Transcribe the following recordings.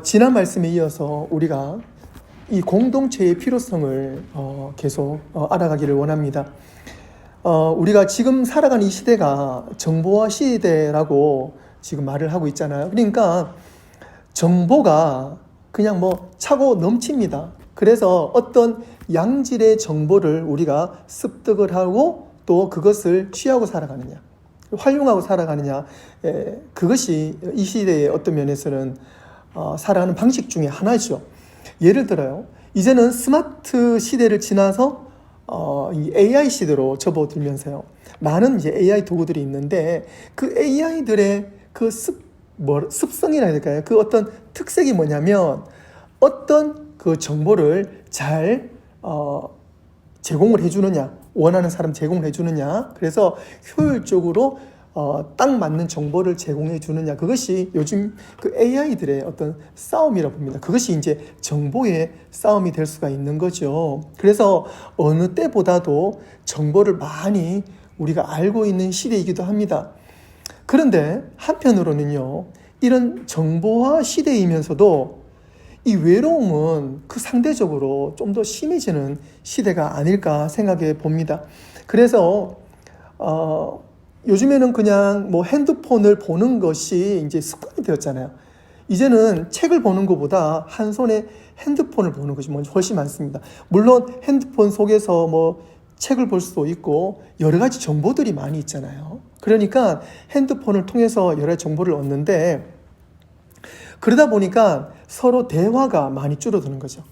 지난 말씀에 이어서 우리가 이 공동체의 필요성을 계속 알아가기를 원합니다. 우리가 지금 살아가는 이 시대가 정보화 시대라고 지금 말을 하고 있잖아요. 그러니까 정보가 그냥 뭐 차고 넘칩니다. 그래서 어떤 양질의 정보를 우리가 습득을 하고 또 그것을 취하고 살아가느냐, 활용하고 살아가느냐, 그것이 이 시대의 어떤 면에서는 살아가는 방식 중에 하나죠. 예를 들어요. 이제는 스마트 시대를 지나서 이 AI 시대로 접어들면서요. 많은 이제 AI 도구들이 있는데 그 AI들의 그 습성이라 해야 될까요? 그 어떤 특색이 뭐냐면 어떤 그 정보를 잘 제공을 해주느냐, 원하는 사람 제공을 해주느냐, 그래서 효율적으로 딱 맞는 정보를 제공해 주느냐, 그것이 요즘 그 AI들의 어떤 싸움이라고 봅니다. 그것이 이제 정보의 싸움이 될 수가 있는 거죠. 그래서 어느 때보다도 정보를 많이 우리가 알고 있는 시대이기도 합니다. 그런데 한편으로는요, 이런 정보화 시대이면서도 이 외로움은 그 상대적으로 좀 더 심해지는 시대가 아닐까 생각해 봅니다. 그래서 요즘에는 그냥 뭐 핸드폰을 보는 것이 이제 습관이 되었잖아요. 이제는 책을 보는 것보다 한 손에 핸드폰을 보는 것이 훨씬 많습니다. 물론 핸드폰 속에서 뭐 책을 볼 수도 있고 여러 가지 정보들이 많이 있잖아요. 그러니까 핸드폰을 통해서 여러 가지 정보를 얻는데, 그러다 보니까 서로 대화가 많이 줄어드는 거죠.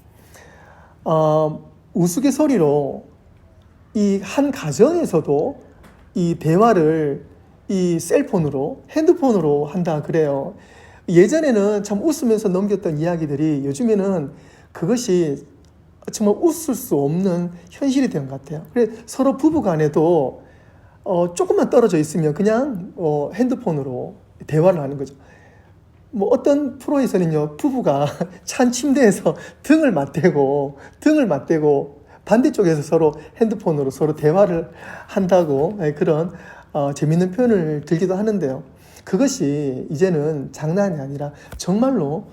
우스갯소리로 이 한 가정에서도 이 대화를 이 셀폰으로, 핸드폰으로 한다 그래요. 예전에는 참 웃으면서 넘겼던 이야기들이 요즘에는 그것이 정말 웃을 수 없는 현실이 된 것 같아요. 그래서 서로 부부 간에도 조금만 떨어져 있으면 그냥 핸드폰으로 대화를 하는 거죠. 뭐 어떤 프로에서는요, 부부가 찬 침대에서 등을 맞대고 반대쪽에서 서로 핸드폰으로 서로 대화를 한다고 그런 재밌는 표현을 들기도 하는데요. 그것이 이제는 장난이 아니라 정말로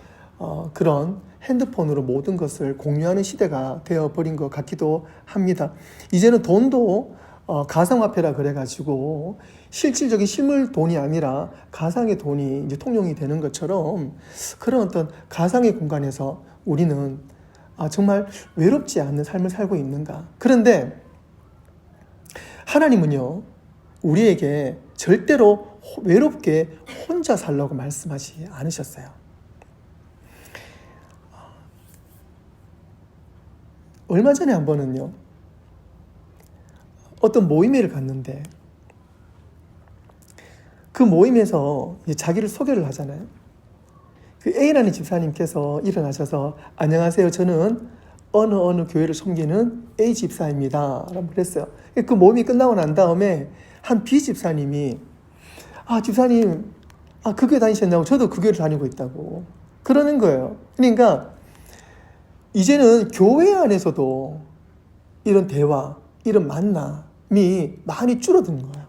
그런 핸드폰으로 모든 것을 공유하는 시대가 되어버린 것 같기도 합니다. 이제는 돈도 가상화폐라 그래가지고 실질적인 실물 돈이 아니라 가상의 돈이 이제 통용이 되는 것처럼 그런 어떤 가상의 공간에서 우리는 정말 외롭지 않는 삶을 살고 있는가. 그런데 하나님은요, 우리에게 절대로 외롭게 혼자 살라고 말씀하지 않으셨어요. 얼마 전에 한 번은요, 어떤 모임회를 갔는데 그 모임에서 자기를 소개를 하잖아요. 그 A라는 집사님께서 일어나셔서 안녕하세요, 저는 어느 교회를 섬기는 A 집사입니다 라고 그랬어요. 그 모임이 끝나고 난 다음에 한 B 집사님이 집사님 그 교회 다니셨냐고, 저도 그 교회를 다니고 있다고 그러는 거예요. 그러니까 이제는 교회 안에서도 이런 대화, 이런 만남이 많이 줄어드는 거예요.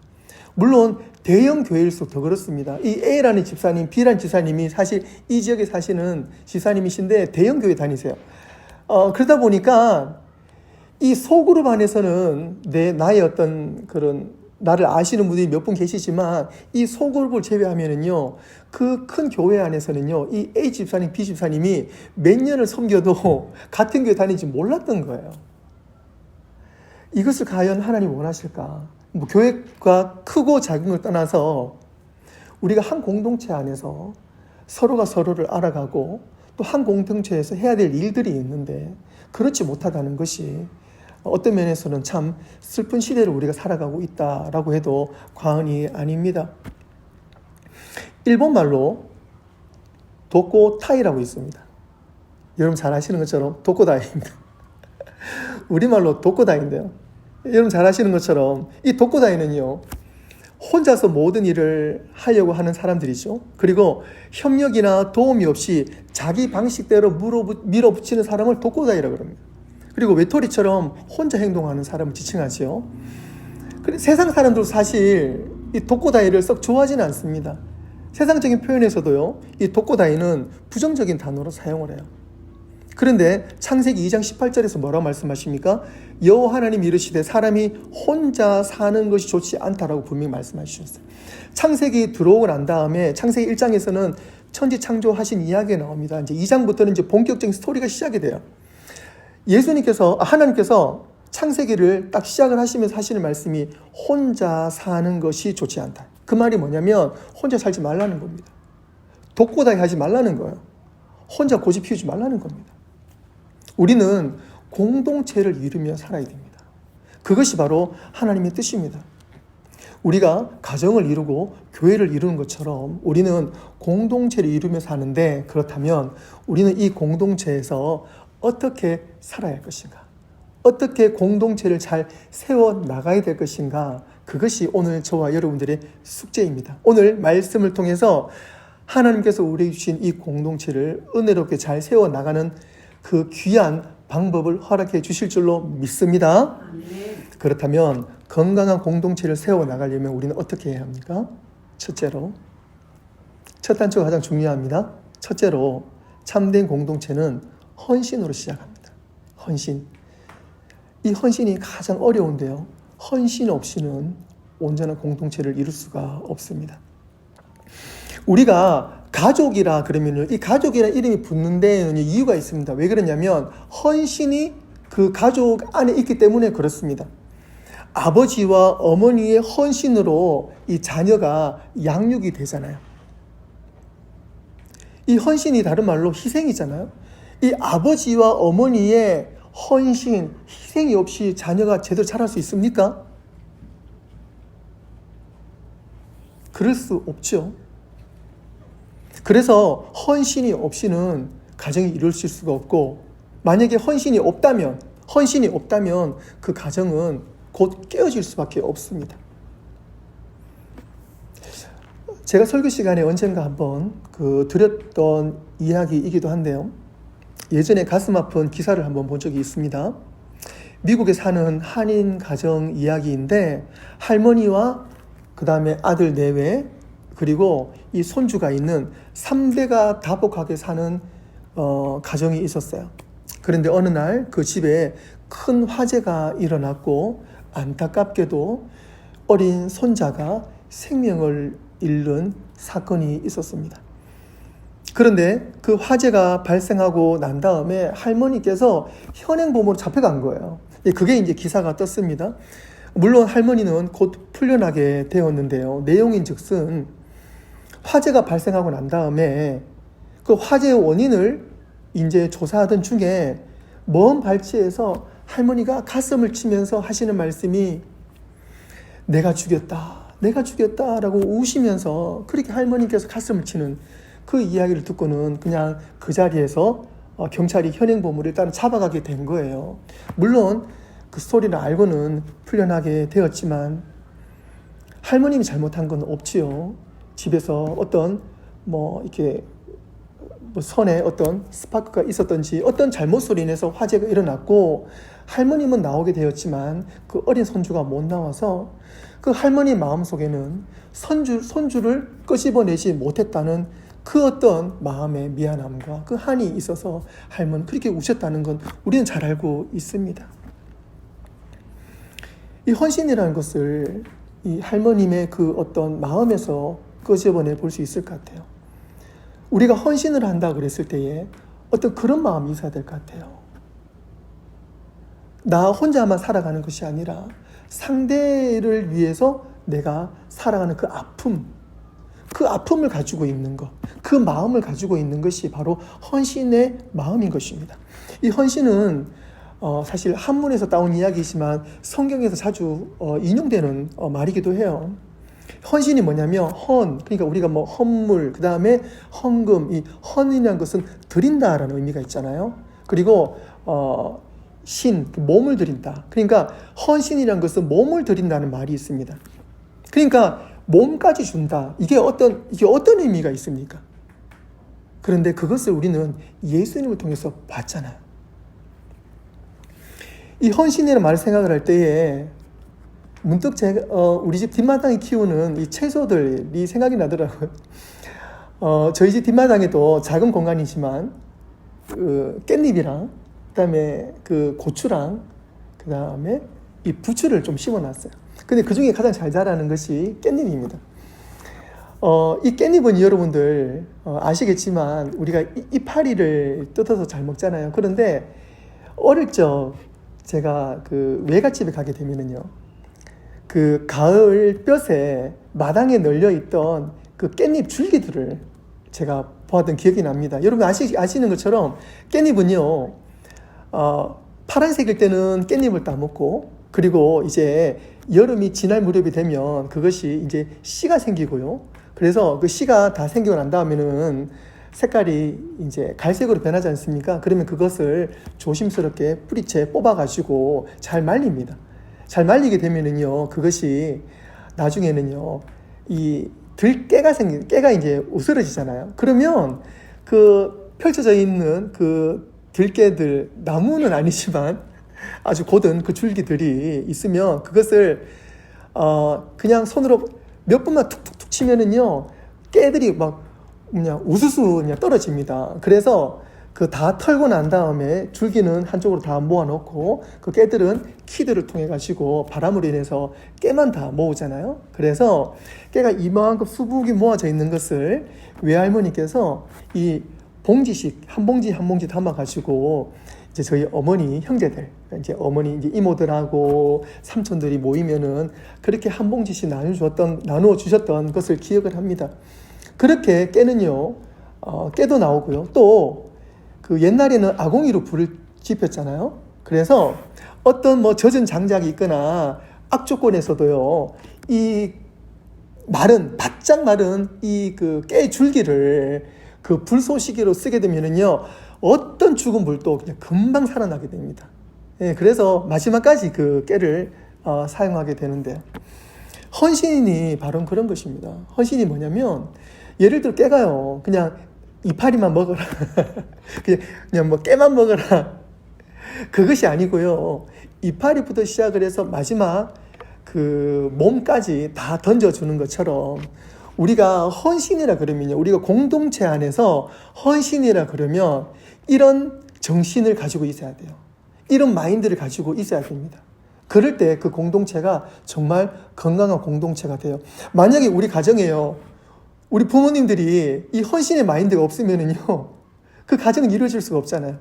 물론 대형 교회일수록 더 그렇습니다. 이 A라는 집사님, B라는 집사님이 사실 이 지역에 사시는 집사님이신데 대형 교회 다니세요. 그러다 보니까 이 소그룹 안에서는 나의 어떤 그런 나를 아시는 분들이 몇 분 계시지만 이 소그룹을 제외하면은요, 그 큰 교회 안에서는요, 이 A 집사님, B 집사님이 몇 년을 섬겨도 같은 교회 다니지 몰랐던 거예요. 이것을 과연 하나님 원하실까? 뭐 교회가 크고 작은 걸 떠나서 우리가 한 공동체 안에서 서로가 서로를 알아가고 또 한 공동체에서 해야 될 일들이 있는데 그렇지 못하다는 것이 어떤 면에서는 참 슬픈 시대를 우리가 살아가고 있다라고 해도 과언이 아닙니다. 일본 말로 도코타이라고 있습니다. 여러분 잘 아시는 것처럼 도코다이입니다. 우리말로 도코다이인데요, 여러분 잘 아시는 것처럼 이 도코다이는요, 혼자서 모든 일을 하려고 하는 사람들이죠. 그리고 협력이나 도움이 없이 자기 방식대로 밀어붙이는 사람을 도코다이라고 합니다. 그리고 외톨이처럼 혼자 행동하는 사람을 지칭하죠. 세상 사람들도 사실 이 도코다이를 썩 좋아하지는 않습니다. 세상적인 표현에서도요, 이 독고다이는 부정적인 단어로 사용을 해요. 그런데 창세기 2장 18절에서 뭐라고 말씀하십니까? 여호와 하나님이 이르시되 사람이 혼자 사는 것이 좋지 않다라고 분명히 말씀하셨어요. 창세기 들어오고 난 다음에 창세기 1장에서는 천지 창조하신 이야기가 나옵니다. 이제 2장부터는 이제 본격적인 스토리가 시작이 돼요. 하나님께서 창세기를 딱 시작을 하시면서 하시는 말씀이 혼자 사는 것이 좋지 않다. 그 말이 뭐냐면 혼자 살지 말라는 겁니다. 독고다이 하지 말라는 거예요. 혼자 고집 피우지 말라는 겁니다. 우리는 공동체를 이루며 살아야 됩니다. 그것이 바로 하나님의 뜻입니다. 우리가 가정을 이루고 교회를 이루는 것처럼 우리는 공동체를 이루며 사는데, 그렇다면 우리는 이 공동체에서 어떻게 살아야 할 것인가? 어떻게 공동체를 잘 세워나가야 될 것인가? 그것이 오늘 저와 여러분들의 숙제입니다. 오늘 말씀을 통해서 하나님께서 우리에게 주신 이 공동체를 은혜롭게 잘 세워나가는 그 귀한 방법을 허락해 주실 줄로 믿습니다. 그렇다면 건강한 공동체를 세워나가려면 우리는 어떻게 해야 합니까? 첫째로, 첫 단추가 가장 중요합니다. 첫째로, 참된 공동체는 헌신으로 시작합니다. 헌신. 이 헌신이 가장 어려운데요. 헌신 없이는 온전한 공동체를 이룰 수가 없습니다. 우리가 가족이라 그러면은 이 가족이라는 이름이 붙는 데에는 이유가 있습니다. 왜 그러냐면 헌신이 그 가족 안에 있기 때문에 그렇습니다. 아버지와 어머니의 헌신으로 이 자녀가 양육이 되잖아요. 이 헌신이 다른 말로 희생이잖아요. 이 아버지와 어머니의 헌신, 희생이 없이 자녀가 제대로 자랄 수 있습니까? 그럴 수 없죠. 그래서 헌신이 없이는 가정이 이루어질 수가 없고, 만약에 헌신이 없다면 그 가정은 곧 깨어질 수밖에 없습니다. 제가 설교 시간에 언젠가 한번 드렸던 이야기이기도 한데요. 예전에 가슴 아픈 기사를 한번 본 적이 있습니다. 미국에 사는 한인 가정 이야기인데, 할머니와 그 다음에 아들 내외 그리고 이 손주가 있는 3대가 다복하게 사는 가정이 있었어요. 그런데 어느 날 그 집에 큰 화재가 일어났고, 안타깝게도 어린 손자가 생명을 잃는 사건이 있었습니다. 그런데 그 화재가 발생하고 난 다음에 할머니께서 현행범으로 잡혀간 거예요. 그게 이제 기사가 떴습니다. 물론 할머니는 곧 풀려나게 되었는데요. 내용인즉슨 화재가 발생하고 난 다음에 그 화재의 원인을 이제 조사하던 중에 먼 발치에서 할머니가 가슴을 치면서 하시는 말씀이 내가 죽였다 라고 우시면서 그렇게 할머니께서 가슴을 치는 그 이야기를 듣고는 그냥 그 자리에서 경찰이 현행범으로 일단 잡아가게 된 거예요. 물론 그 스토리를 알고는 풀려나게 되었지만 할머님이 잘못한 건 없지요. 집에서 어떤 이렇게 선에 어떤 스파크가 있었던지 어떤 잘못으로 인해서 화재가 일어났고, 할머님은 나오게 되었지만 그 어린 손주가 못 나와서 그 할머니 마음속에는 손주를 끄집어내지 못했다는 그 어떤 마음의 미안함과 그 한이 있어서 할머니 그렇게 우셨다는 건 우리는 잘 알고 있습니다. 이 헌신이라는 것을 이 할머님의 그 어떤 마음에서 끄집어내 볼 수 있을 것 같아요. 우리가 헌신을 한다 그랬을 때에 어떤 그런 마음이 있어야 될 것 같아요. 나 혼자만 살아가는 것이 아니라 상대를 위해서 내가 살아가는 그 아픔을 가지고 있는 것, 그 마음을 가지고 있는 것이 바로 헌신의 마음인 것입니다. 이 헌신은 사실 한문에서 따온 이야기이지만 성경에서 자주 인용되는 말이기도 해요. 헌신이 뭐냐면 그러니까 우리가 헌물, 그 다음에 헌금, 이 헌이라는 것은 드린다라는 의미가 있잖아요. 그리고 몸을 드린다. 그러니까 헌신이라는 것은 몸을 드린다는 말이 있습니다. 그러니까 몸까지 준다. 이게 어떤 의미가 있습니까? 그런데 그것을 우리는 예수님을 통해서 봤잖아요. 이 헌신이라는 말을 생각을 할 때에 문득 우리 집 뒷마당에 키우는 이 채소들이 생각이 나더라고요. 저희 집 뒷마당에도 작은 공간이지만 그 깻잎이랑 그다음에 그 고추랑 그다음에 이 부추를 좀 심어놨어요. 근데 그 중에 가장 잘 자라는 것이 깻잎입니다. 이 깻잎은 여러분들 아시겠지만 우리가 이파리를 뜯어서 잘 먹잖아요. 그런데 어릴 적 제가 그 외갓집에 가게 되면은요, 그 가을 볕에 마당에 널려 있던 그 깻잎 줄기들을 제가 보았던 기억이 납니다. 여러분 아시는 것처럼 깻잎은요, 파란색일 때는 깻잎을 따먹고, 그리고 이제 여름이 지날 무렵이 되면 그것이 이제 씨가 생기고요. 그래서 그 씨가 다 생기고 난 다음에는 색깔이 이제 갈색으로 변하지 않습니까? 그러면 그것을 조심스럽게 뿌리채 뽑아가지고 잘 말립니다. 잘 말리게 되면은요, 그것이 나중에는요, 이 깨가 이제 우스러지잖아요. 그러면 그 펼쳐져 있는 그 들깨들, 나무는 아니지만 아주 곧은 그 줄기들이 있으면 그것을 그냥 손으로 몇 번만 툭툭툭 치면은요, 깨들이 막 그냥 우수수 그냥 떨어집니다. 그래서 그 다 털고 난 다음에 줄기는 한쪽으로 다 모아놓고 그 깨들은 키드를 통해 가지고 바람으로 인해서 깨만 다 모으잖아요. 그래서 깨가 이만큼 수북이 모아져 있는 것을 외할머니께서 이 봉지씩 한 봉지 한 봉지 담아 가지고 이제 저희 어머니 형제들, 이제 어머니 이제 이모들하고 삼촌들이 모이면은 그렇게 한 봉지씩 나누어 주셨던 것을 기억을 합니다. 그렇게 깨는요, 깨도 나오고요. 또 그 옛날에는 아궁이로 불을 지폈잖아요. 그래서 어떤 뭐 젖은 장작이 있거나 악조건에서도요, 이 바짝 마른 이 그 깨 줄기를 그 불쏘시개로 쓰게 되면은요, 어떤 죽은 불도 그냥 금방 살아나게 됩니다. 예, 그래서 마지막까지 그 깨를 사용하게 되는데, 헌신이 바로 그런 것입니다. 헌신이 뭐냐면, 예를 들어 깨가요, 그냥 이파리만 먹어라. 그냥 뭐 깨만 먹어라. 그것이 아니고요. 이파리부터 시작을 해서 마지막 그 몸까지 다 던져주는 것처럼 우리가 헌신이라 그러면요, 우리가 공동체 안에서 헌신이라 그러면 이런 정신을 가지고 있어야 돼요. 이런 마인드를 가지고 있어야 됩니다. 그럴 때 그 공동체가 정말 건강한 공동체가 돼요. 만약에 우리 가정에요, 우리 부모님들이 이 헌신의 마인드가 없으면은요, 그 가정은 이루어질 수가 없잖아요.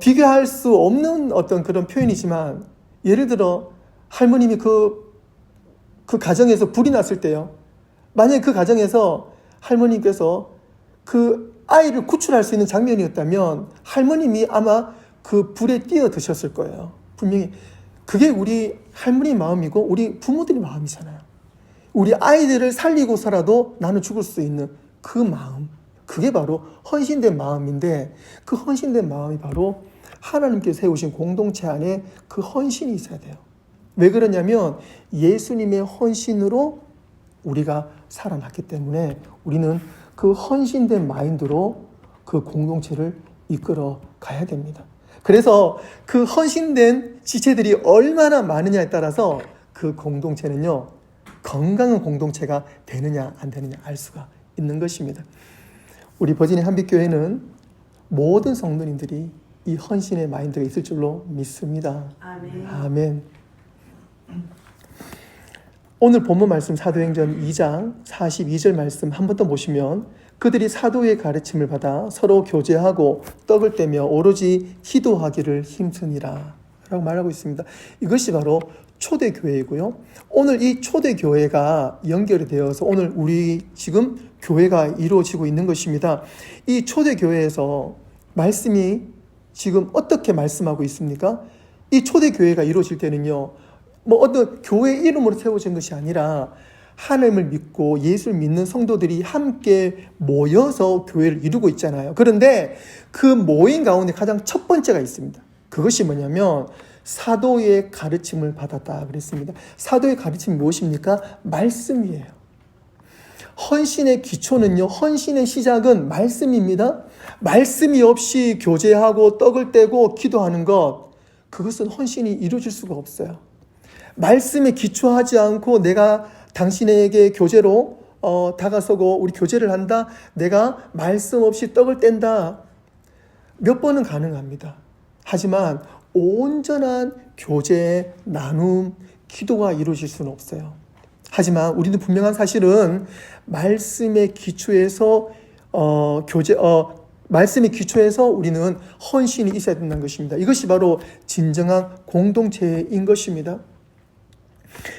비교할 수 없는 어떤 그런 표현이지만, 예를 들어 할머님이 그 가정에서 불이 났을 때요, 만약에 그 가정에서 할머님께서 그 아이를 구출할 수 있는 장면이었다면 할머님이 아마 그 불에 뛰어드셨을 거예요. 분명히 그게 우리 할머니 마음이고 우리 부모들의 마음이잖아요. 우리 아이들을 살리고서라도 나는 죽을 수 있는 그 마음, 그게 바로 헌신된 마음인데, 그 헌신된 마음이 바로 하나님께서 세우신 공동체 안에 그 헌신이 있어야 돼요. 왜 그러냐면 예수님의 헌신으로 우리가 살아났기 때문에 우리는 그 헌신된 마인드로 그 공동체를 이끌어 가야 됩니다. 그래서 그 헌신된 지체들이 얼마나 많으냐에 따라서 그 공동체는요, 건강한 공동체가 되느냐 안 되느냐 알 수가 있는 것입니다. 우리 버지니 한빛교회는 모든 성도님들이 이 헌신의 마인드가 있을 줄로 믿습니다. 아멘. 아멘. 오늘 본문 말씀 사도행전 2장 42절 말씀 한 번 더 보시면, 그들이 사도의 가르침을 받아 서로 교제하고 떡을 떼며 오로지 기도하기를 힘쓰니라 라고 말하고 있습니다. 이것이 바로 초대교회이고요. 오늘 이 초대교회가 연결이 되어서 오늘 우리 지금 교회가 이루어지고 있는 것입니다. 이 초대교회에서 말씀이 지금 어떻게 말씀하고 있습니까? 이 초대교회가 이루어질 때는요, 뭐 어떤 교회 이름으로 세워진 것이 아니라 하나님을 믿고 예수를 믿는 성도들이 함께 모여서 교회를 이루고 있잖아요. 그런데 그 모임 가운데 가장 첫 번째가 있습니다. 그것이 뭐냐면 사도의 가르침을 받았다 그랬습니다. 사도의 가르침이 무엇입니까? 말씀이에요. 헌신의 기초는요, 헌신의 시작은 말씀입니다. 말씀이 없이 교제하고 떡을 떼고 기도하는 것, 그것은 헌신이 이루어질 수가 없어요. 말씀에 기초하지 않고 내가 당신에게 교제로 다가서고 우리 교제를 한다. 내가 말씀 없이 떡을 뗀다. 몇 번은 가능합니다. 하지만 온전한 교제, 나눔, 기도가 이루어질 수는 없어요. 하지만 우리는 분명한 사실은 말씀의 기초에서 말씀의 기초에서 우리는 헌신이 있어야 된다는 것입니다. 이것이 바로 진정한 공동체인 것입니다.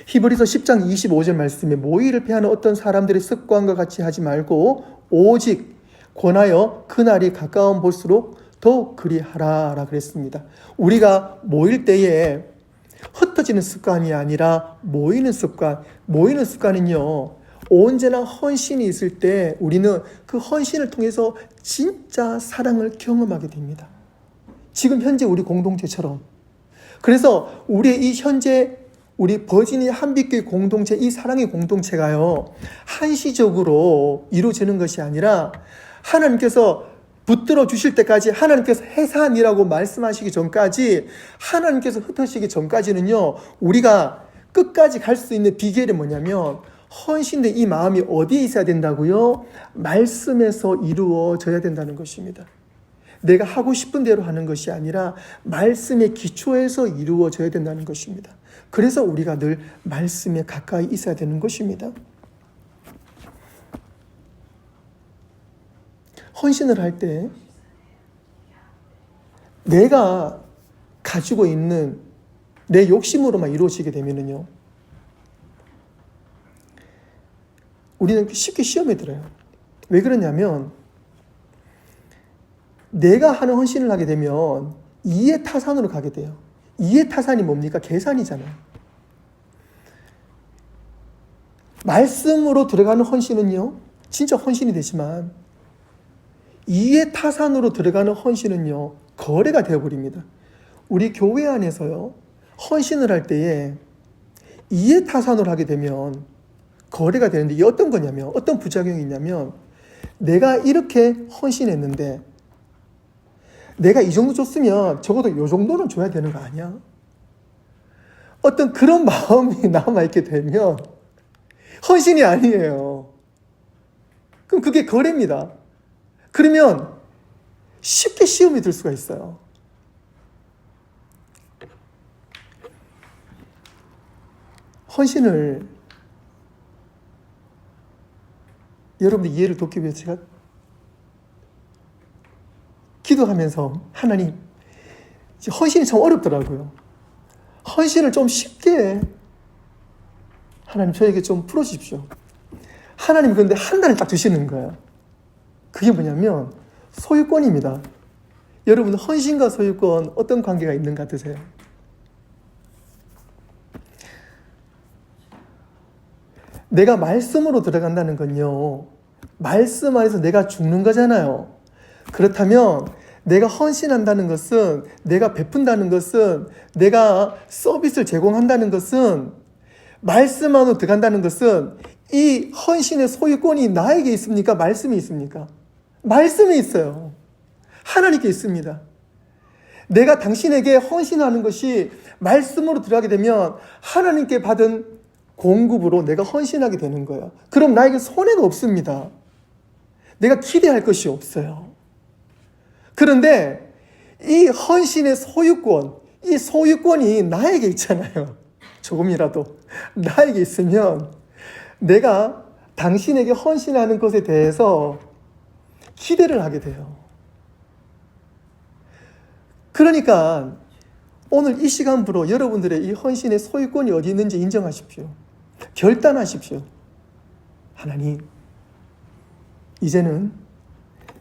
히브리서 10장 25절 말씀에 모의를 패하는 어떤 사람들의 습관과 같이 하지 말고 오직 권하여 그날이 가까운 볼수록 더욱 그리하라 그랬습니다. 우리가 모일 때에 흩어지는 습관이 아니라 모이는 습관은요, 언제나 헌신이 있을 때 우리는 그 헌신을 통해서 진짜 사랑을 경험하게 됩니다. 지금 현재 우리 공동체처럼. 그래서 우리의 이 현재 우리 버지니아 한빛교회 공동체, 이 사랑의 공동체가요, 한시적으로 이루어지는 것이 아니라 하나님께서 붙들어 주실 때까지, 하나님께서 해산이라고 말씀하시기 전까지, 하나님께서 흩으시기 전까지는요, 우리가 끝까지 갈 수 있는 비결이 뭐냐면 헌신된 이 마음이 어디에 있어야 된다고요? 말씀에서 이루어져야 된다는 것입니다. 내가 하고 싶은 대로 하는 것이 아니라 말씀의 기초에서 이루어져야 된다는 것입니다. 그래서 우리가 늘 말씀에 가까이 있어야 되는 것입니다. 헌신을 할 때 내가 가지고 있는 내 욕심으로만 이루어지게 되면요, 우리는 쉽게 시험에 들어요. 왜 그러냐면 내가 하는 헌신을 하게 되면 이해타산으로 가게 돼요. 이해타산이 뭡니까? 계산이잖아요. 말씀으로 들어가는 헌신은요, 진짜 헌신이 되지만 이해타산으로 들어가는 헌신은요, 거래가 되어버립니다. 우리 교회 안에서요, 헌신을 할 때에 이해타산으로 하게 되면 거래가 되는데, 이게 어떤 거냐면, 어떤 부작용이 있냐면, 내가 이렇게 헌신했는데 내가 이 정도 줬으면 적어도 이 정도는 줘야 되는 거 아니야? 어떤 그런 마음이 남아있게 되면 헌신이 아니에요. 그럼 그게 거래입니다. 그러면 쉽게 시험이 들 수가 있어요. 헌신을 여러분들 이해를 돕기 위해서 제가 기도하면서, 하나님, 헌신이 참 어렵더라고요. 헌신을 좀 쉽게, 하나님 저에게 좀 풀어주십시오. 하나님 그런데 하나를 딱 주시는 거예요. 그게 뭐냐면 소유권입니다. 여러분, 헌신과 소유권 어떤 관계가 있는 것 같으세요? 내가 말씀으로 들어간다는 건요, 말씀 안에서 내가 죽는 거잖아요. 그렇다면 내가 헌신한다는 것은, 내가 베푼다는 것은, 내가 서비스를 제공한다는 것은, 말씀 안으로 들어간다는 것은, 이 헌신의 소유권이 나에게 있습니까? 말씀이 있습니까? 말씀이 있어요. 하나님께 있습니다. 내가 당신에게 헌신하는 것이 말씀으로 들어가게 되면 하나님께 받은 공급으로 내가 헌신하게 되는 거예요. 그럼 나에게 손해가 없습니다. 내가 기대할 것이 없어요. 그런데 이 헌신의 소유권, 이 소유권이 나에게 있잖아요. 조금이라도 나에게 있으면 내가 당신에게 헌신하는 것에 대해서 기대를 하게 돼요. 그러니까 오늘 이 시간부로 여러분들의 이 헌신의 소유권이 어디 있는지 인정하십시오. 결단하십시오. 하나님, 이제는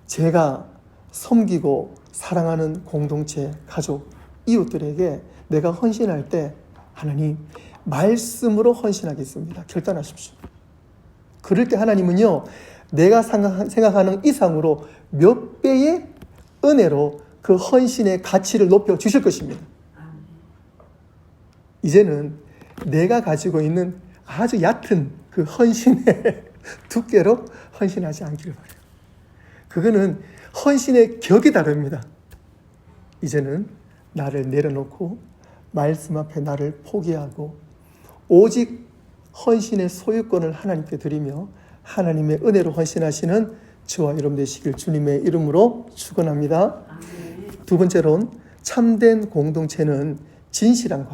제가 섬기고 사랑하는 공동체, 가족, 이웃들에게 내가 헌신할 때 하나님, 말씀으로 헌신하겠습니다. 결단하십시오. 그럴 때 하나님은요, 내가 생각하는 이상으로 몇 배의 은혜로 그 헌신의 가치를 높여 주실 것입니다. 이제는 내가 가지고 있는 아주 얕은 그 헌신의 두께로 헌신하지 않기를 바라요. 그거는 헌신의 격이 다릅니다. 이제는 나를 내려놓고 말씀 앞에 나를 포기하고 오직 헌신의 소유권을 하나님께 드리며 하나님의 은혜로 헌신하시는 저와 여러분 되시길 주님의 이름으로 축원합니다. 두 번째로는 참된 공동체는 진실한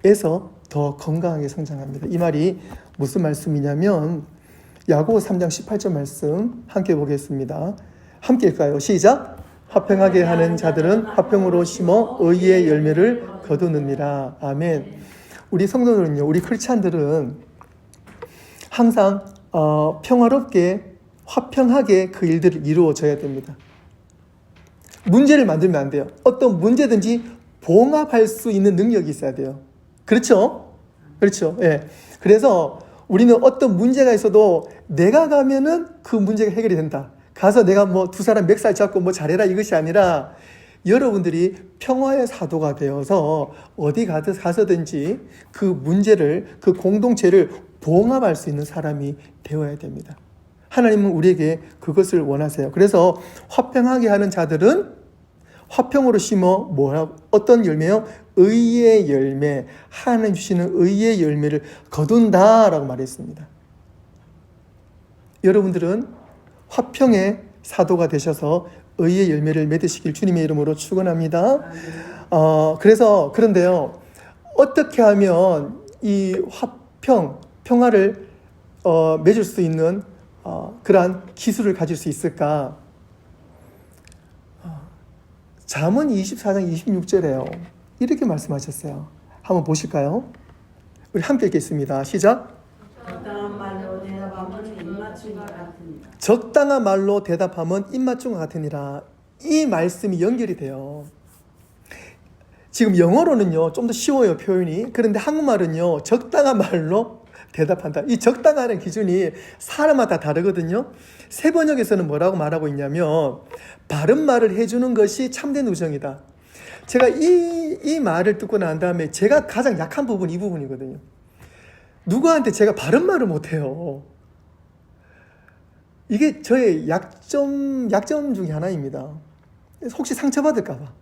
관계에서 더 건강하게 성장합니다. 이 말이 무슨 말씀이냐면 야고보 3장 18절 말씀 함께 보겠습니다. 함께 읽까요? 시작! 화평하게 하는 자들은 화평으로 심어 의의 열매를 거두느니라. 아멘. 우리 성도들은요, 우리 크리스찬들은 항상 평화롭게 화평하게 그 일들을 이루어져야 됩니다. 문제를 만들면 안 돼요. 어떤 문제든지 봉합할 수 있는 능력이 있어야 돼요. 그렇죠? 그렇죠. 예. 그래서 우리는 어떤 문제가 있어도 내가 가면은 그 문제가 해결이 된다. 가서 내가 뭐 두 사람 멱살 잡고 뭐 잘해라 이것이 아니라 여러분들이 평화의 사도가 되어서 어디 가서든지 그 문제를, 그 공동체를 봉합할 수 있는 사람이 되어야 됩니다. 하나님은 우리에게 그것을 원하세요. 그래서 화평하게 하는 자들은 화평으로 심어 어떤 열매요? 의의 열매, 하나님 주시는 의의 열매를 거둔다라고 말했습니다. 여러분들은 화평의 사도가 되셔서 의의 열매를 맺으시길 주님의 이름으로 축원합니다. 그런데요, 어떻게 하면 이 평화를 맺을 수 있는 그러한 기술을 가질 수 있을까? 잠언 24장 26절에요. 이렇게 말씀하셨어요. 한번 보실까요? 우리 함께 읽겠습니다. 시작. 적당한 말로 대답하면 입맞춤과 같으니라. 적당한 말로 대답하면 입맞춤과 같으니라. 이 말씀이 연결이 돼요. 지금 영어로는요, 좀 더 쉬워요, 표현이. 그런데 한국말은요, 적당한 말로 대답한다. 이 적당한 기준이 사람마다 다르거든요. 세 번역에서는 뭐라고 말하고 있냐면 바른 말을 해주는 것이 참된 우정이다. 제가 이 말을 듣고 난 다음에 제가 가장 약한 부분이 이 부분이거든요. 누구한테 제가 바른 말을 못해요. 이게 저의 약점 중에 하나입니다. 혹시 상처받을까 봐.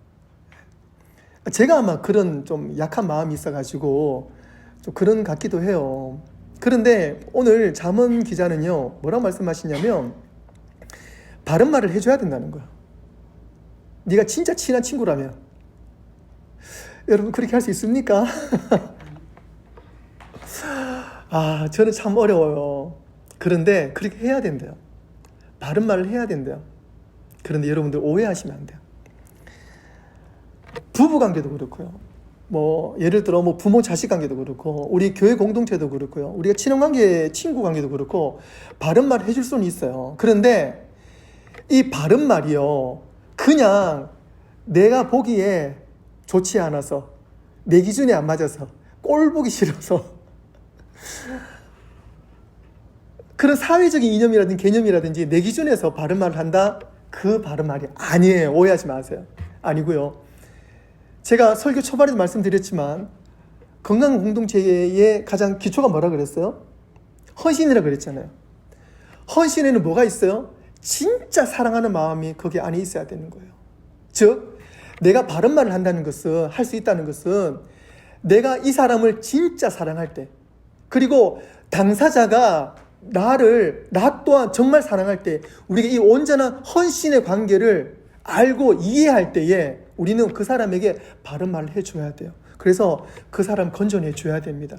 제가 아마 그런 좀 약한 마음이 있어가지고 좀 그런 것 같기도 해요. 그런데 오늘 잠언 기자는요, 뭐라고 말씀하시냐면 바른 말을 해줘야 된다는 거야. 네가 진짜 친한 친구라면. 여러분 그렇게 할 수 있습니까? 저는 참 어려워요. 그런데 그렇게 해야 된대요. 바른 말을 해야 된대요. 그런데 여러분들 오해하시면 안 돼요. 부부관계도 그렇고요. 예를 들어 부모 자식 관계도 그렇고 우리 교회 공동체도 그렇고요. 우리가 친형관계, 친구 관계도 그렇고 바른 말을 해줄 수는 있어요. 그런데 이 바른 말이요, 그냥 내가 보기에 좋지 않아서, 내 기준에 안 맞아서, 꼴 보기 싫어서 그런 사회적인 이념이라든지 개념이라든지 내 기준에서 바른 말을 한다? 그 바른 말이 아니에요. 오해하지 마세요. 아니고요. 제가 설교 초반에도 말씀드렸지만 건강 공동체의 가장 기초가 뭐라 그랬어요? 헌신이라 그랬잖아요. 헌신에는 뭐가 있어요? 진짜 사랑하는 마음이 거기 안에 있어야 되는 거예요. 즉 내가 바른 말을 한다는 것은, 할 수 있다는 것은 내가 이 사람을 진짜 사랑할 때, 그리고 당사자가 나 또한 정말 사랑할 때, 우리가 이 온전한 헌신의 관계를 알고 이해할 때에 우리는 그 사람에게 바른 말을 해줘야 돼요. 그래서 그 사람 건져내 줘야 됩니다.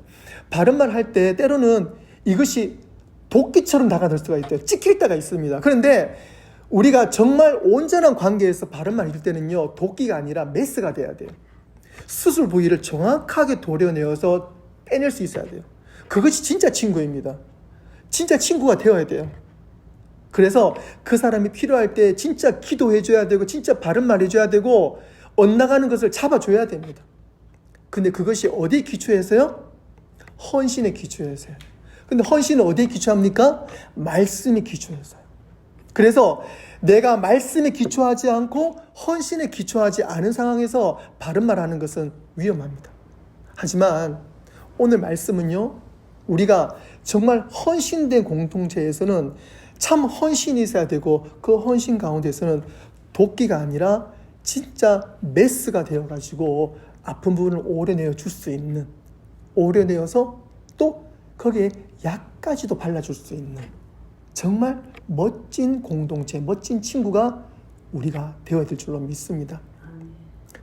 바른 말 할 때 때로는 이것이 도끼처럼 다가들 수가 있대요. 찍힐 때가 있습니다. 그런데 우리가 정말 온전한 관계에서 바른 말 할 때는요, 도끼가 아니라 메스가 돼야 돼요. 수술 부위를 정확하게 도려내어서 빼낼 수 있어야 돼요. 그것이 진짜 친구입니다. 진짜 친구가 되어야 돼요. 그래서 그 사람이 필요할 때 진짜 기도해줘야 되고, 진짜 바른 말 해줘야 되고, 엇나가는 것을 잡아줘야 됩니다. 근데 그것이 어디에 기초해서요? 헌신에 기초해서요. 근데 헌신은 어디에 기초합니까? 말씀에 기초해서요. 그래서 내가 말씀에 기초하지 않고 헌신에 기초하지 않은 상황에서 바른 말 하는 것은 위험합니다. 하지만 오늘 말씀은요, 우리가 정말 헌신된 공동체에서는 참 헌신이 있어야 되고, 그 헌신 가운데서는 도끼가 아니라 진짜 메스가 되어가지고 아픈 부분을 오려내어 줄 수 있는, 오려내어서 또 거기에 약까지도 발라줄 수 있는 정말 멋진 공동체, 멋진 친구가 우리가 되어야 될 줄로 믿습니다.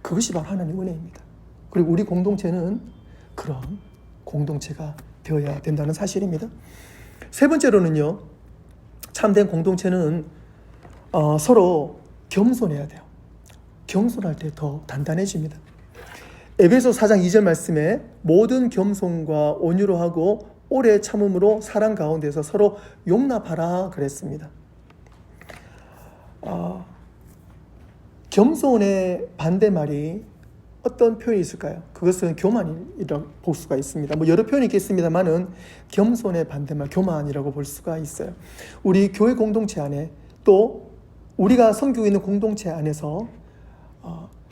그것이 바로 하나님의 은혜입니다. 그리고 우리 공동체는 그런 공동체가 되어야 된다는 사실입니다. 세 번째로는요, 참된 공동체는 서로 겸손해야 돼요. 겸손할 때 더 단단해집니다. 에베소 4장 2절 말씀에 모든 겸손과 온유로 하고 오래 참음으로 사랑 가운데서 서로 용납하라 그랬습니다. 겸손의 반대말이 어떤 표현이 있을까요? 그것은 교만이라고 볼 수가 있습니다. 여러 표현이 있겠습니다만은 겸손의 반대말 교만이라고 볼 수가 있어요. 우리 교회 공동체 안에 또 우리가 섬기고 있는 공동체 안에서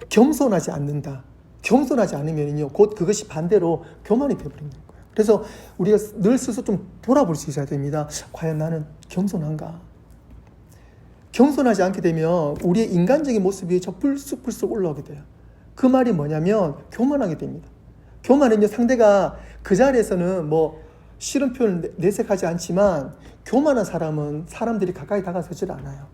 겸손하지 않는다. 겸손하지 않으면요, 곧 그것이 반대로 교만이 되어버리는 거예요. 그래서 우리가 늘 스스로 좀 돌아볼 수 있어야 됩니다. 과연 나는 겸손한가? 겸손하지 않게 되면 우리의 인간적인 모습이 저 불쑥불쑥 올라오게 돼요. 그 말이 뭐냐면 교만하게 됩니다. 교만은요, 상대가 그 자리에서는 싫은 표현을 내색하지 않지만 교만한 사람은 사람들이 가까이 다가서질 않아요.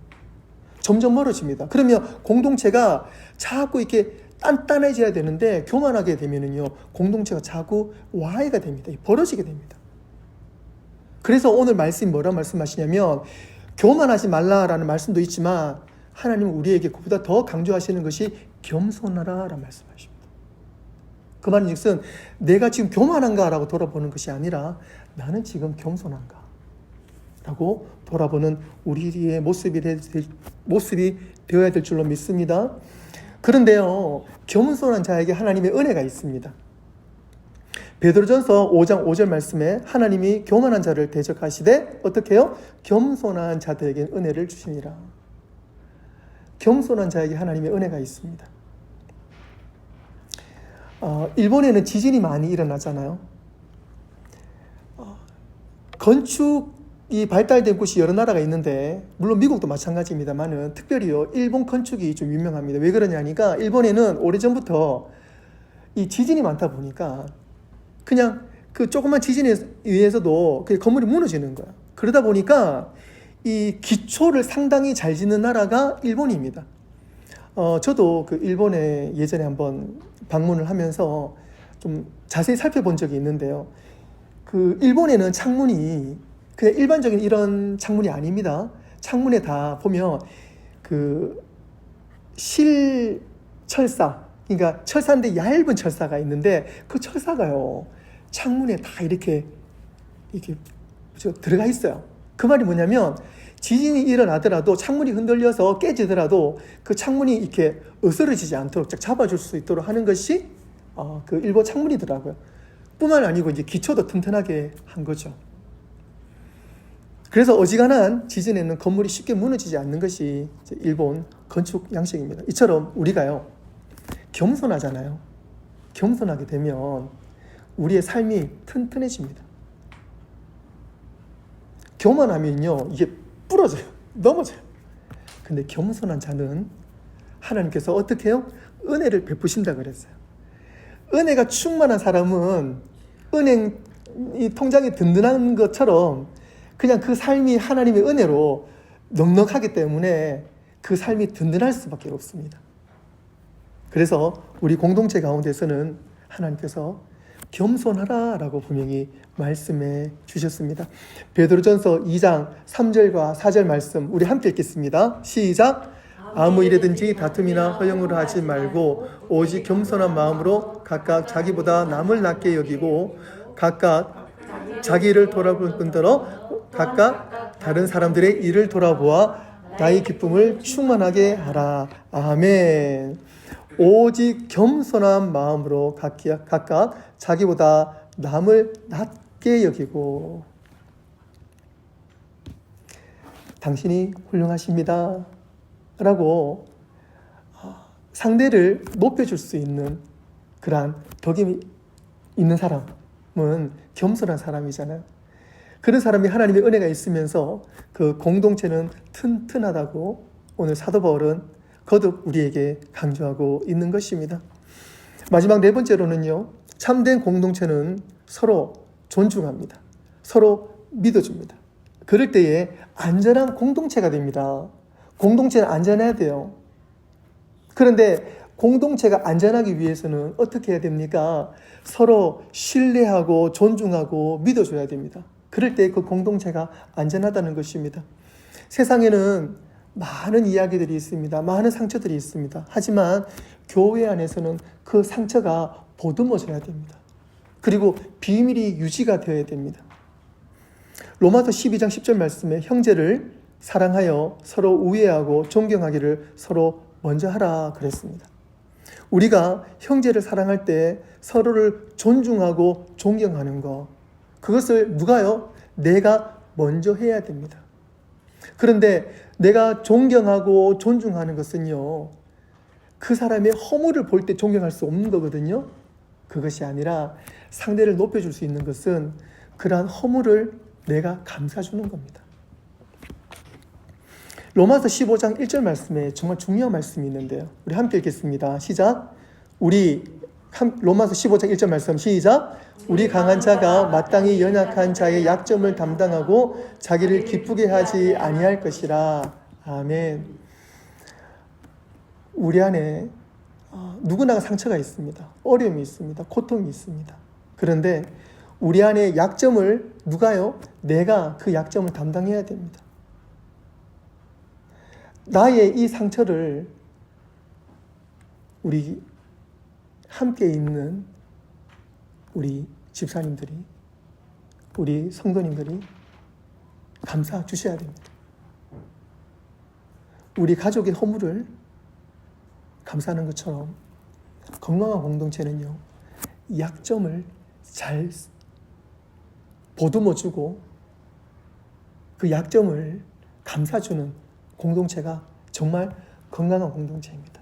점점 멀어집니다. 그러면 공동체가 자꾸 이렇게 단단해져야 되는데 교만하게 되면은요, 공동체가 자꾸 와해가 됩니다. 벌어지게 됩니다. 그래서 오늘 말씀이 뭐라고 말씀하시냐면 교만하지 말라라는 말씀도 있지만 하나님은 우리에게 그보다 더 강조하시는 것이 겸손하라라는 말씀하십니다. 그 말은 즉슨 내가 지금 교만한가라고 돌아보는 것이 아니라 나는 지금 겸손한가 라고 돌아보는 우리의 모습이 되어야 될 줄로 믿습니다. 그런데요, 겸손한 자에게 하나님의 은혜가 있습니다. 베드로전서 5장 5절 말씀에 하나님이 교만한 자를 대적하시되 어떻게 해요? 겸손한 자들에게 은혜를 주시니라. 겸손한 자에게 하나님의 은혜가 있습니다. 일본에는 지진이 많이 일어나잖아요. 건축이 발달된 곳이 여러 나라가 있는데 물론 미국도 마찬가지입니다만은 특별히요, 일본 건축이 좀 유명합니다. 왜 그러냐니까 일본에는 오래전부터 이 지진이 많다 보니까 그냥 그 조그만 지진에 의해서도 그 건물이 무너지는 거야. 그러다 보니까 이 기초를 상당히 잘 짓는 나라가 일본입니다. 저도 그 일본에 예전에 한번 방문을 하면서 좀 자세히 살펴본 적이 있는데요. 그 일본에는 창문이 그냥 일반적인 이런 창문이 아닙니다. 창문에 다 보면 그 실철사, 그러니까 철사인데 얇은 철사가 있는데 그 철사가요, 창문에 다 이렇게 들어가 있어요. 그 말이 뭐냐면 지진이 일어나더라도 창문이 흔들려서 깨지더라도 그 창문이 이렇게 으스러지지 않도록 잡아줄 수 있도록 하는 것이 그 일본 창문이더라고요. 뿐만 아니고 이제 기초도 튼튼하게 한 거죠. 그래서 어지간한 지진에는 건물이 쉽게 무너지지 않는 것이 일본 건축 양식입니다. 이처럼 우리가요, 겸손하잖아요. 겸손하게 되면 우리의 삶이 튼튼해집니다. 교만하면요, 이게 부러져요. 넘어져요. 근데 겸손한 자는 하나님께서 어떻게 해요? 은혜를 베푸신다 그랬어요. 은혜가 충만한 사람은 은행 이 통장이 든든한 것처럼 그냥 그 삶이 하나님의 은혜로 넉넉하기 때문에 그 삶이 든든할 수밖에 없습니다. 그래서 우리 공동체 가운데서는 하나님께서 겸손하라라고 분명히 말씀해 주셨습니다. 베드로전서 2장 3절과 4절 말씀 우리 함께 읽겠습니다. 시작. 아무 일에든지 다툼이나 허영으로 하지 말고 오직 겸손한 마음으로 각각 자기보다 남을 낮게 여기고 각각 자기 일을 돌아볼 뿐더러 각각 다른 사람들의 일을 돌아보아 나의 기쁨을 충만하게 하라. 아멘. 오직 겸손한 마음으로 각각 자기보다 남을 낮게 여기고 당신이 훌륭하십니다 라고 상대를 높여줄 수 있는 그러한 덕이 있는 사람은 겸손한 사람이잖아요. 그런 사람이 하나님의 은혜가 있으면서 그 공동체는 튼튼하다고 오늘 사도 바울은 거듭 우리에게 강조하고 있는 것입니다. 마지막 네 번째로는요, 참된 공동체는 서로 존중합니다. 서로 믿어줍니다. 그럴 때에 안전한 공동체가 됩니다. 공동체는 안전해야 돼요. 그런데 공동체가 안전하기 위해서는 어떻게 해야 됩니까? 서로 신뢰하고 존중하고 믿어줘야 됩니다. 그럴 때 그 공동체가 안전하다는 것입니다. 세상에는 많은 이야기들이 있습니다. 많은 상처들이 있습니다. 하지만 교회 안에서는 그 상처가 보듬어져야 됩니다. 그리고 비밀이 유지가 되어야 됩니다. 로마서 12장 10절 말씀에 형제를 사랑하여 서로 우애하고 존경하기를 서로 먼저 하라 그랬습니다. 우리가 형제를 사랑할 때 서로를 존중하고 존경하는 것, 그것을 누가요? 내가 먼저 해야 됩니다. 그런데 내가 존경하고 존중하는 것은요, 그 사람의 허물을 볼 때 존경할 수 없는 거거든요. 그것이 아니라 상대를 높여줄 수 있는 것은 그러한 허물을 내가 감싸주는 겁니다. 로마서 15장 1절 말씀에 정말 중요한 말씀이 있는데요. 우리 함께 읽겠습니다. 시작. 로마서 15장 1절 말씀 시작. 우리 강한 자가 마땅히 연약한 자의 약점을 담당하고 자기를 기쁘게 하지 아니할 것이라. 아멘. 우리 안에 누구나 상처가 있습니다. 어려움이 있습니다. 고통이 있습니다. 그런데 우리 안에 약점을 누가요? 내가 그 약점을 담당해야 됩니다. 나의 이 상처를 우리 함께 있는 우리 집사님들이, 우리 성도님들이 감싸 주셔야 됩니다. 우리 가족의 허물을 감싸는 것처럼 건강한 공동체는요, 약점을 잘 보듬어주고 그 약점을 감싸주는 공동체가 정말 건강한 공동체입니다.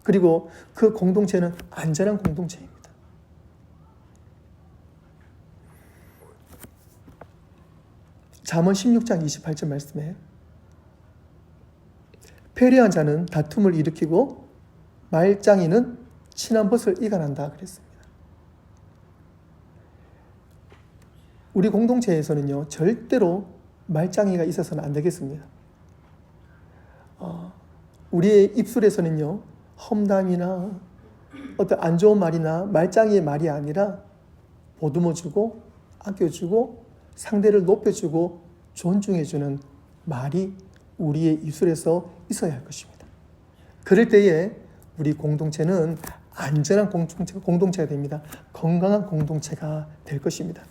그리고 그 공동체는 안전한 공동체입니다. 잠언 16장 28절 말씀에 패례한 자는 다툼을 일으키고 말짱이는 친한 벗을 이간한다 그랬습니다. 우리 공동체에서는요, 절대로 말짱이가 있어서는 안 되겠습니다. 우리의 입술에서는요, 험담이나 어떤 안 좋은 말이나 말짱이의 말이 아니라 보듬어주고 아껴주고 상대를 높여주고 존중해주는 말이 우리의 입술에서 있어야 할 것입니다. 그럴 때에 우리 공동체는 안전한 공동체가 됩니다. 건강한 공동체가 될 것입니다.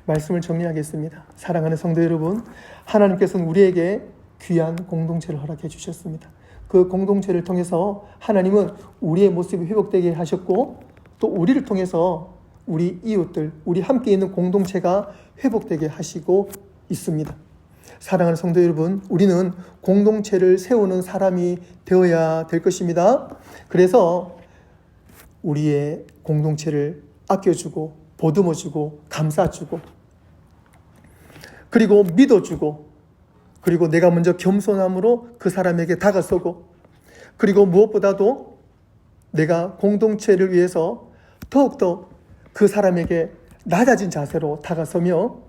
말씀을 정리하겠습니다. 사랑하는 성도 여러분, 하나님께서는 우리에게 귀한 공동체를 허락해 주셨습니다. 그 공동체를 통해서 하나님은 우리의 모습이 회복되게 하셨고, 또 우리를 통해서 우리 이웃들, 우리 함께 있는 공동체가 회복되게 하시고 있습니다. 사랑하는 성도 여러분, 우리는 공동체를 세우는 사람이 되어야 될 것입니다. 그래서 우리의 공동체를 아껴주고 보듬어주고 감싸주고 그리고 믿어주고 그리고 내가 먼저 겸손함으로 그 사람에게 다가서고 그리고 무엇보다도 내가 공동체를 위해서 더욱더 그 사람에게 낮아진 자세로 다가서며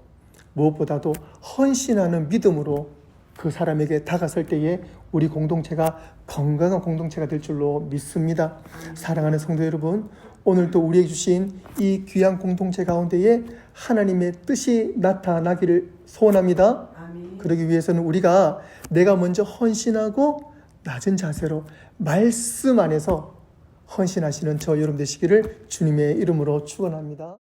무엇보다도 헌신하는 믿음으로 그 사람에게 다가설 때에 우리 공동체가 건강한 공동체가 될 줄로 믿습니다. 사랑하는 성도 여러분, 오늘도 우리에게 주신 이 귀한 공동체 가운데에 하나님의 뜻이 나타나기를 소원합니다. 아멘. 그러기 위해서는 우리가 내가 먼저 헌신하고 낮은 자세로 말씀 안에서 헌신하시는 저 여러분 되시기를 주님의 이름으로 축원합니다.